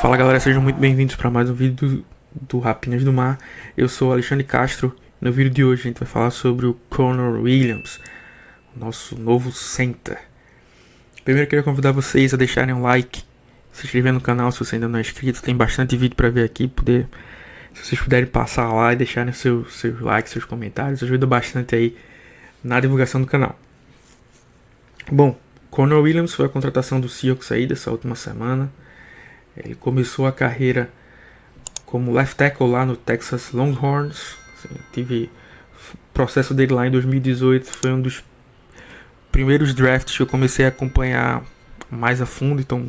Fala galera, sejam muito bem-vindos para mais um vídeo do Rapinas do Mar. Eu sou Alexandre Castro. No vídeo de hoje a gente vai falar sobre o Connor Williams, nosso novo center. Primeiro eu queria convidar vocês a deixarem um like, se inscrever no canal se você ainda não é inscrito. Tem bastante vídeo para ver aqui, se vocês puderem passar lá e deixarem seus likes, seus comentários, ajuda bastante aí na divulgação do canal. Bom, Connor Williams foi a contratação do Seahawks aí dessa última semana. Ele começou a carreira como left tackle lá no Texas Longhorns. Tive o processo dele lá em 2018. Foi um dos primeiros drafts que eu comecei a acompanhar mais a fundo. Então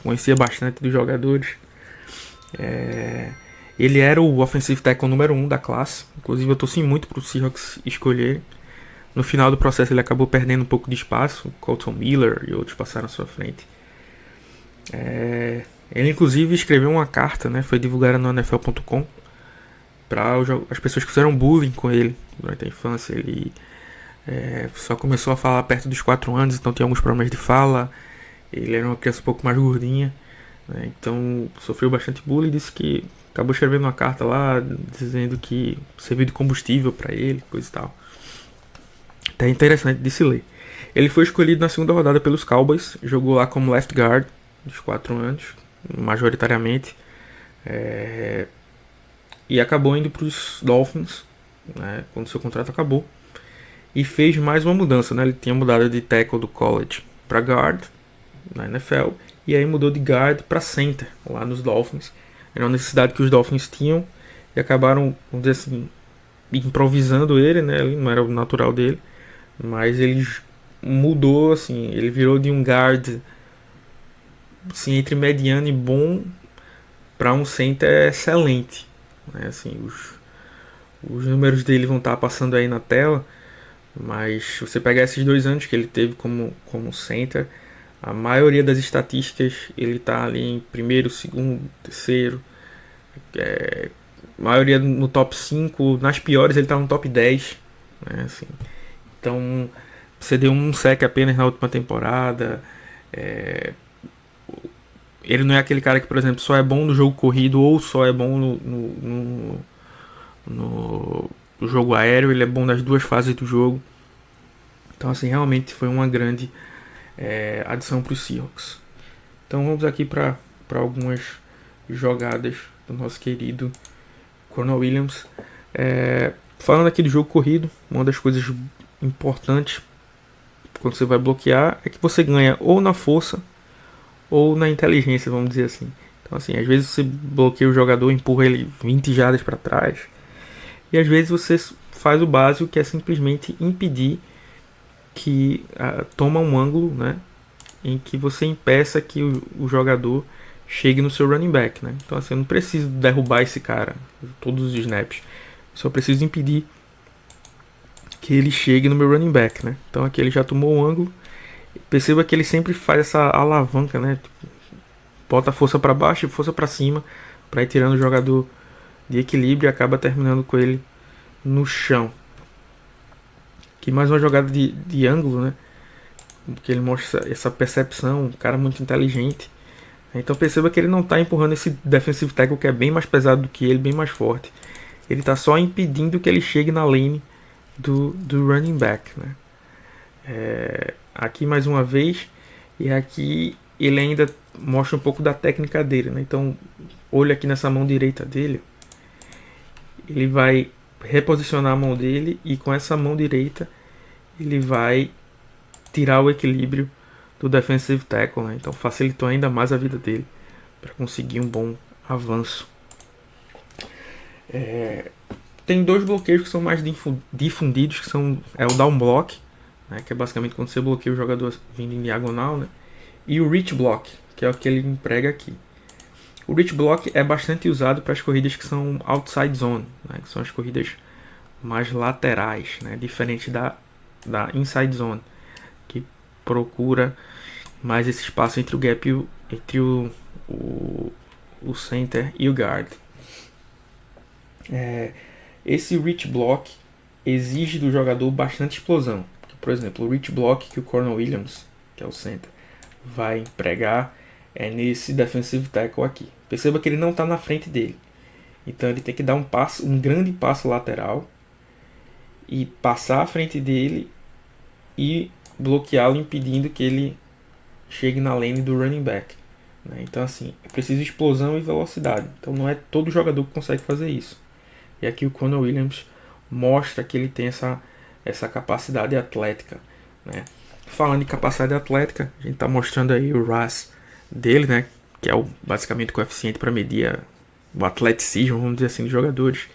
conhecia bastante dos jogadores. Ele era o offensive tackle número 1 da classe. Inclusive eu torci muito para o Seahawks escolher. No final do processo ele acabou perdendo um pouco de espaço. Colton Miller e outros passaram à sua frente. Ele inclusive escreveu uma carta, né, foi divulgada no NFL.com para as pessoas que fizeram bullying com ele durante a infância. Ele só começou a falar perto dos 4 anos, então tinha alguns problemas de fala. Ele era uma criança um pouco mais gordinha, né, então sofreu bastante bullying. Disse que acabou escrevendo uma carta lá dizendo que serviu de combustível para ele, coisa e tal. Até interessante de se ler. Ele foi escolhido na segunda rodada pelos Cowboys, jogou lá como left guard dos 4 anos, majoritariamente, e acabou indo para os Dolphins, né, quando seu contrato acabou, e fez mais uma mudança, né? Ele tinha mudado de tackle do college para guard na NFL, e aí mudou de guard para center lá nos Dolphins. Era uma necessidade que os Dolphins tinham e acabaram, vamos dizer assim, improvisando ele, né? Ele não era o natural dele, mas ele mudou, assim, ele virou de um guard assim, entre mediano e bom para um center excelente, né? Assim, os números dele vão estar passando aí na tela, mas se você pegar esses 2 anos que ele teve como center, a maioria das estatísticas ele está ali em primeiro, segundo, terceiro, maioria no top 5, nas piores ele está no top 10, né? Assim, então você deu um sec apenas na última temporada. Ele não é aquele cara que, por exemplo, só é bom no jogo corrido ou só é bom no jogo aéreo. Ele é bom nas duas fases do jogo. Então, assim, realmente foi uma grande adição para os Seahawks. Então, vamos aqui para algumas jogadas do nosso querido Connor Williams. Falando aqui do jogo corrido, uma das coisas importantes quando você vai bloquear é que você ganha ou na força ou na inteligência, vamos dizer assim. Então, assim, às vezes você bloqueia o jogador, empurra ele 20 jardas para trás, e às vezes você faz o básico, que é simplesmente impedir que toma um ângulo, né, em que você impeça que o jogador chegue no seu running back, né? Então, assim, eu não preciso derrubar esse cara todos os snaps, eu só preciso impedir que ele chegue no meu running back, né? Então aqui ele já tomou um ângulo. Perceba que ele sempre faz essa alavanca, né? Bota a força para baixo e força para cima para ir tirando o jogador de equilíbrio e acaba terminando com ele no chão. Aqui mais uma jogada de ângulo, né? Que ele mostra essa percepção, um cara muito inteligente. Então perceba que ele não está empurrando esse defensive tackle que é bem mais pesado do que ele, bem mais forte. Ele está só impedindo que ele chegue na lane do running back, né? Aqui mais uma vez, e aqui ele ainda mostra um pouco da técnica dele, né? Então, olha aqui nessa mão direita dele, ele vai reposicionar a mão dele e com essa mão direita ele vai tirar o equilíbrio do defensive tackle, né? Então facilitou ainda mais a vida dele para conseguir um bom avanço. Tem 2 bloqueios que são mais difundidos, que são o down block, né, que é basicamente quando você bloqueia o jogador vindo em diagonal, né, e o reach block, que é o que ele emprega aqui. O reach block é bastante usado para as corridas que são outside zone, né, que são as corridas mais laterais, né, diferente da inside zone, que procura mais esse espaço entre o gap entre o center e o guard. Esse reach block exige do jogador bastante explosão. Por exemplo, o reach block que o Connor Williams, que é o center, vai empregar é nesse defensive tackle aqui. Perceba que ele não está na frente dele. Então ele tem que dar um grande passo lateral e passar à frente dele e bloqueá-lo, impedindo que ele chegue na lane do running back. Então assim, é preciso explosão e velocidade. Então não é todo jogador que consegue fazer isso. E aqui o Conor Williams mostra que ele tem essa capacidade atlética, né? Falando de capacidade atlética, a gente está mostrando aí o RAS dele, né? Que é basicamente o coeficiente para medir o atleticismo, vamos dizer assim, dos jogadores.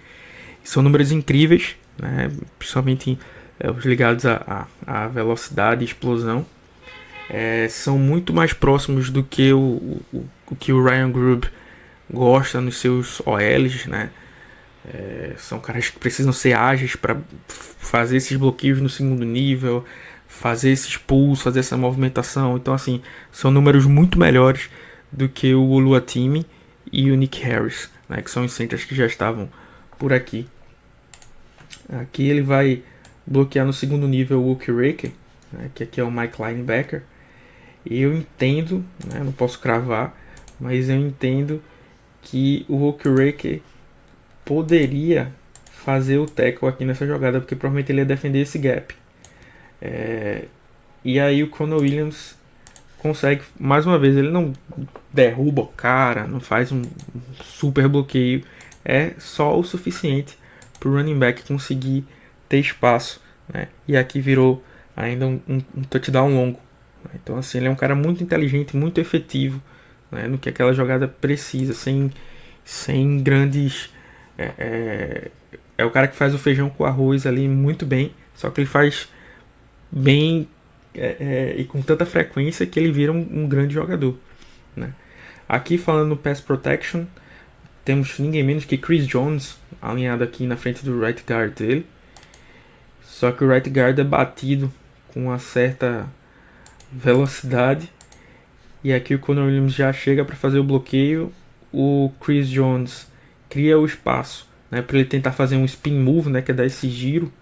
São números incríveis, né? Principalmente os ligados à velocidade e explosão. São muito mais próximos do que o que o Ryan Grubb gosta nos seus OLs, né? São caras que precisam ser ágeis para fazer esses bloqueios no segundo nível, fazer esses pulls, fazer essa movimentação. Então assim, são números muito melhores do que o Oluwatimi e o Nick Harris, né, que são os centers que já estavam por aqui. Aqui ele vai bloquear no segundo nível o Okereke, né, que aqui é o Mike Linebacker. E eu entendo, né, não posso cravar, mas eu entendo que o Okereke poderia fazer o tackle aqui nessa jogada, porque provavelmente ele ia defender esse gap. E aí o Conor Williams consegue, mais uma vez, ele não derruba o cara, não faz um super bloqueio, é só o suficiente para o running back conseguir ter espaço, né? E aqui virou ainda um touchdown longo. Então assim, ele é um cara muito inteligente, muito efetivo, né, no que aquela jogada precisa, sem grandes... É o cara que faz o feijão com arroz ali muito bem, só que ele faz bem e com tanta frequência que ele vira um grande jogador, né? Aqui falando no Pass Protection, temos ninguém menos que Chris Jones alinhado aqui na frente do right guard dele. Só que o right guard é batido com uma certa velocidade. E aqui o Conor Williams já chega para fazer o bloqueio. O Chris Jones cria o espaço, né, para ele tentar fazer um spin move, né, que é dar esse giro.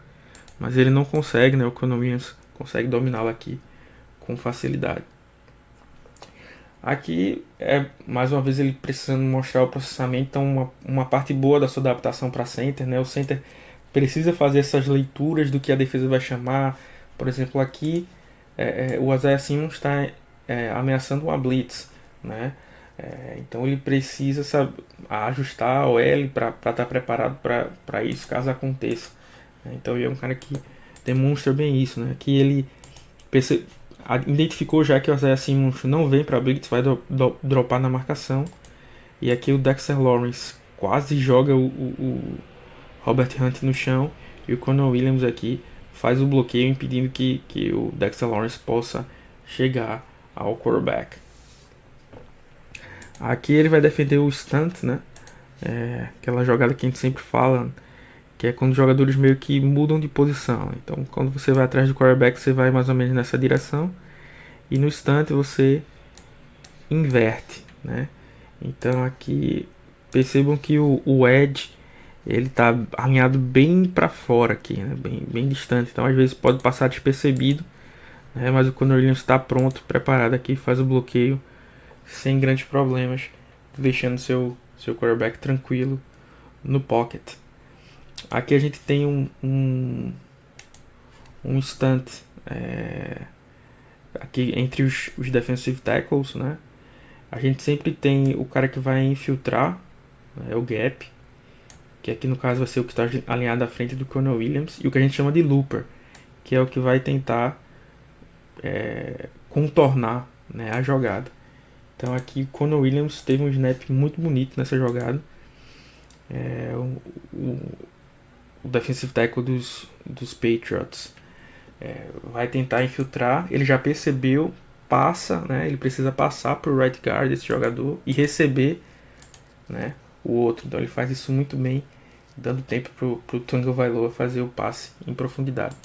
Mas ele não consegue, né? O Conor Williams consegue dominá-lo aqui com facilidade. Aqui mais uma vez ele precisando mostrar o processamento. Então uma parte boa da sua adaptação para center, né? O center precisa fazer essas leituras do que a defesa vai chamar. Por exemplo, aqui o Isaiah Simmons está ameaçando uma blitz, né? Então ele precisa ajustar a OL para estar preparado para isso caso aconteça. Então ele é um cara que demonstra bem isso, né? Que ele identificou já que o Isaiah Simmons não vem para blitz, vai dropar na marcação. E aqui o Dexter Lawrence quase joga o Robert Hunt no chão. E o Conor Williams aqui faz o bloqueio, impedindo que o Dexter Lawrence possa chegar ao quarterback. Aqui ele vai defender o stunt, né? Aquela jogada que a gente sempre fala, que é quando os jogadores meio que mudam de posição. Então, quando você vai atrás do quarterback, você vai mais ou menos nessa direção. E no stunt você inverte, né? Então aqui percebam que o edge ele tá alinhado bem para fora aqui, né? Bem distante. Então às vezes pode passar despercebido, né? Mas o Conor Williams está pronto, preparado aqui, faz o bloqueio sem grandes problemas, deixando seu quarterback tranquilo no pocket. Aqui a gente tem um stunt aqui entre os defensive tackles, né? A gente sempre tem o cara que vai infiltrar, né, o gap, que aqui no caso vai ser o que está alinhado à frente do Conor Williams, e o que a gente chama de looper, que é o que vai tentar contornar, né, a jogada. Então aqui o Conor Williams teve um snap muito bonito nessa jogada. O defensive tackle dos Patriots vai tentar infiltrar, ele já percebeu, passa, né? Ele precisa passar para o right guard desse jogador e receber, né, o outro. Então ele faz isso muito bem, dando tempo para o Tagovailoa fazer o passe em profundidade.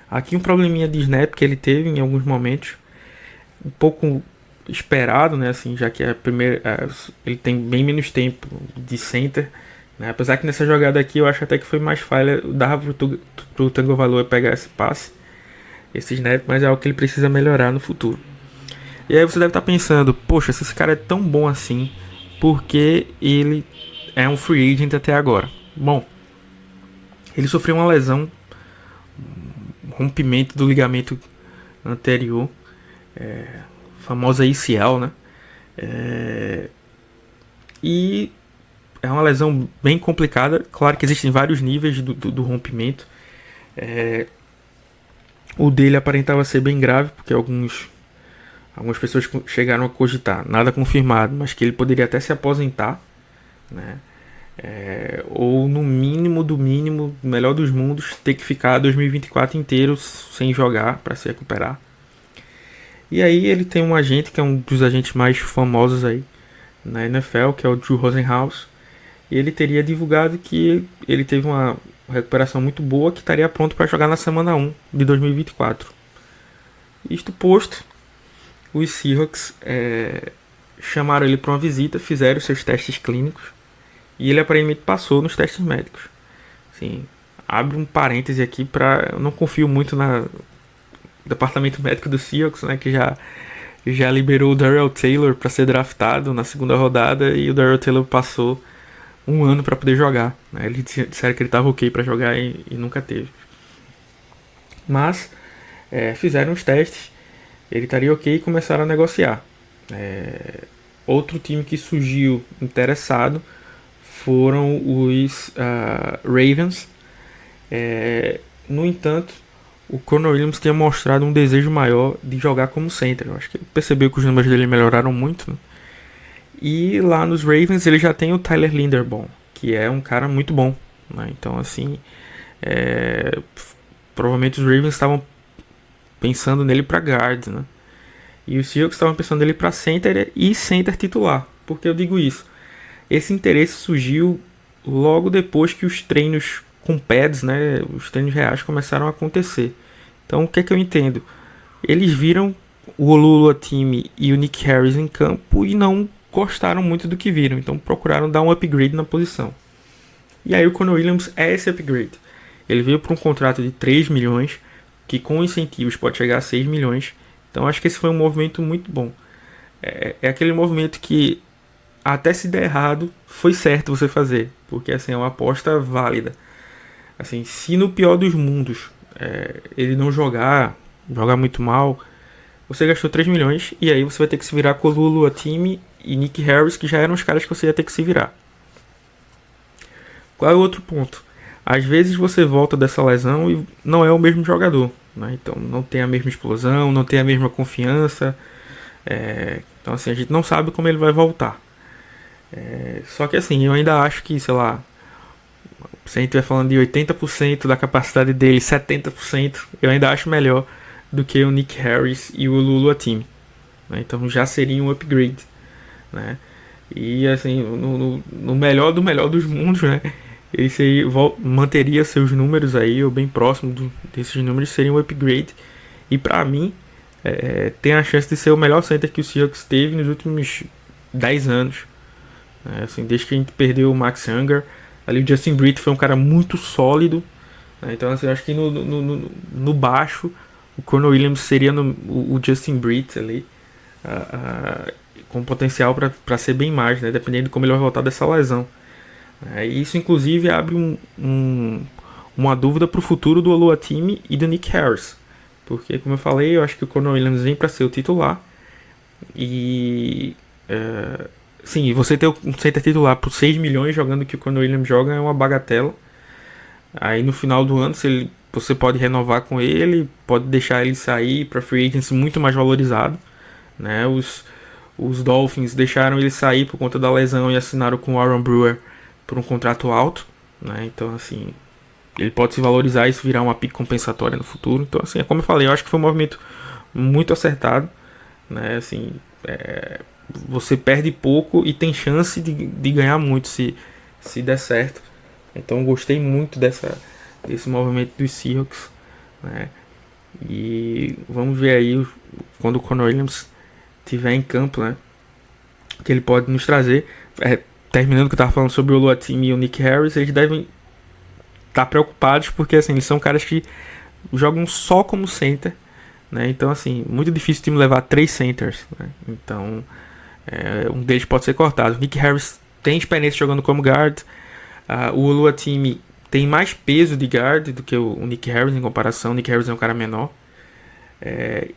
Aqui um probleminha de snap que ele teve em alguns momentos, um pouco esperado, né, assim, já que ele tem bem menos tempo de center, né, apesar que nessa jogada aqui eu acho até que foi mais falha, dava pro Tagovailoa pegar esse passe, esse snap, mas é algo que ele precisa melhorar no futuro. E aí você deve estar pensando, poxa, se esse cara é tão bom assim, por que ele é um free agent até agora? Bom, ele sofreu uma lesão, rompimento do ligamento anterior, famosa ACL, né? E é uma lesão bem complicada. Claro que existem vários níveis do rompimento. O dele aparentava ser bem grave, porque algumas pessoas chegaram a cogitar, nada confirmado, mas que ele poderia até se aposentar, né? Ou no mínimo do mínimo, melhor dos mundos, ter que ficar 2024 inteiro sem jogar para se recuperar. E aí ele tem um agente que é um dos agentes mais famosos aí na NFL, que é o Drew Rosenhaus. E ele teria divulgado que ele teve uma recuperação muito boa, que estaria pronto para jogar na semana 1 de 2024. Isto posto, os Seahawks chamaram ele para uma visita, fizeram seus testes clínicos e ele aparentemente passou nos testes médicos. Assim, abre um parêntese aqui para eu não confio muito no departamento médico do Seahawks, né, que já liberou o Darrell Taylor para ser draftado na segunda rodada e o Darrell Taylor passou um ano para poder jogar, né? Eles disseram que ele estava ok para jogar e nunca teve. Mas fizeram os testes, ele estaria ok e começaram a negociar. Outro time que surgiu interessado foram os Ravens. No entanto, o Conor Williams tinha mostrado um desejo maior de jogar como center. Eu acho que ele percebeu que os números dele melhoraram muito, né? E lá nos Ravens ele já tem o Tyler Linderbaum, que é um cara muito bom, né? Então assim, provavelmente os Ravens estavam pensando nele para guard, né? E os Seahawks estavam pensando nele para center e center titular. Por que eu digo isso? Esse interesse surgiu logo depois que os treinos com pads, né, os treinos reais começaram a acontecer. Então o que é que eu entendo? Eles viram o Oluwatimi e o Nick Harris em campo e não gostaram muito do que viram, então procuraram dar um upgrade na posição. E aí o Conor Williams é esse upgrade. Ele veio por um contrato de 3 milhões, que com incentivos pode chegar a 6 milhões. Então acho que esse foi um movimento muito bom. É aquele movimento que até se der errado, foi certo você fazer, porque assim, é uma aposta válida. Assim, se no pior dos mundos ele não jogar muito mal, você gastou 3 milhões e aí você vai ter que se virar com o Oluwatimi e Nick Harris, que já eram os caras que você ia ter que se virar. Qual é o outro ponto? Às vezes você volta dessa lesão e não é o mesmo jogador, né? Então não tem a mesma explosão, não tem a mesma confiança. Então assim, a gente não sabe como ele vai voltar. Só que assim, eu ainda acho que, sei lá, se a gente estiver falando de 80% da capacidade dele, 70%, eu ainda acho melhor do que o Nick Harris e o Oluwatimi, né? Então já seria um upgrade, né? E assim, no melhor do melhor dos mundos, né, ele manteria seus números aí, ou bem próximo desses números, seria um upgrade. E pra mim, tem a chance de ser o melhor center que o Seahawks teve nos últimos 10 anos. Assim, desde que a gente perdeu o Max Younger, ali o Justin Britt foi um cara muito sólido, né? Então assim, eu acho que no baixo o Conor Williams seria o Justin Britt ali, com potencial para ser bem mais, né? Dependendo de como ele vai voltar dessa lesão. E isso inclusive abre uma dúvida para o futuro do Oluwatimi e do Nick Harris, porque como eu falei, eu acho que o Conor Williams vem para ser o titular e sim, você ter um center titular por 6 milhões jogando o que o Conor Williams joga é uma bagatela. Aí no final do ano você pode renovar com ele, pode deixar ele sair para free agency muito mais valorizado, né? Os Dolphins deixaram ele sair por conta da lesão e assinaram com o Aaron Brewer por um contrato alto, né? Então assim, ele pode se valorizar e isso virar uma pick compensatória no futuro. Então assim, como eu falei, eu acho que foi um movimento muito acertado, né? Assim, você perde pouco e tem chance de ganhar muito se der certo. Então gostei muito desse movimento dos Seahawks, né? E vamos ver aí quando o Conor Williams estiver em campo, né, que ele pode nos trazer. Terminando o que eu estava falando sobre o Oluwatimi e o Nick Harris, eles devem estar preocupados porque assim, eles são caras que jogam só como center, né? Então, assim, muito difícil o time levar 3 centers, né? Então, um deles pode ser cortado. O Nick Harris tem experiência jogando como guard. O Oluwatimi tem mais peso de guard do que o Nick Harris em comparação. O Nick Harris é um cara menor.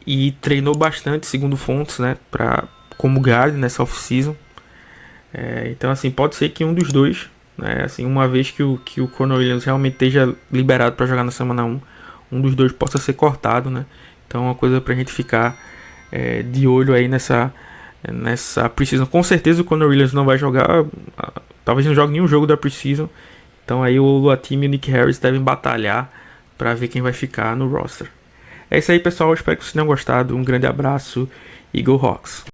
E treinou bastante, segundo fontes, né, como guard nessa off-season. Então, assim, pode ser que um dos dois, né, assim, uma vez que o Conor Williams realmente esteja liberado para jogar na semana 1, um dos dois possa ser cortado, né? Então, é uma coisa pra gente ficar de olho aí nessa preseason. Com certeza o Conor Williams não vai jogar, talvez não jogue nenhum jogo da preseason. Então, aí o Oluwatimi e o Nick Harris devem batalhar para ver quem vai ficar no roster. É isso aí, pessoal. Espero que vocês tenham gostado. Um grande abraço e Go Hawks!